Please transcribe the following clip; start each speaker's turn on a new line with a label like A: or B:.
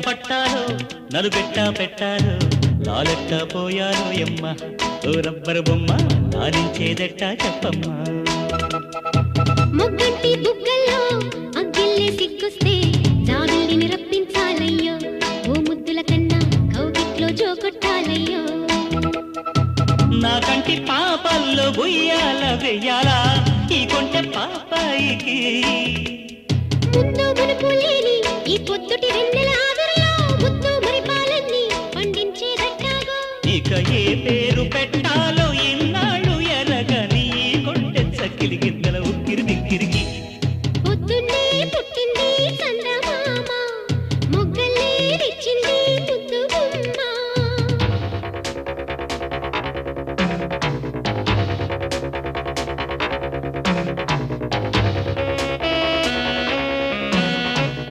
A: పట్టాలో నలుగెట్టా పెట్టాలో లాలెట్టా పోయాలో ఎమ్మ ఓ రబ్బరు బొమ్మ లాలించేదెట్టా చెప్పమ్మా
B: మొగ్గంటి బుగ్గల్లో అగ్గిల్లే సిగ్గొస్తే జాబిల్లిని రప్పించాలయ్యో ఓ ముద్దుల కన్నా కౌగిట్లో జోకొట్టాలయ్యో
A: నా కంటి పాపల్లో ఉయ్యాల వెయ్యాలా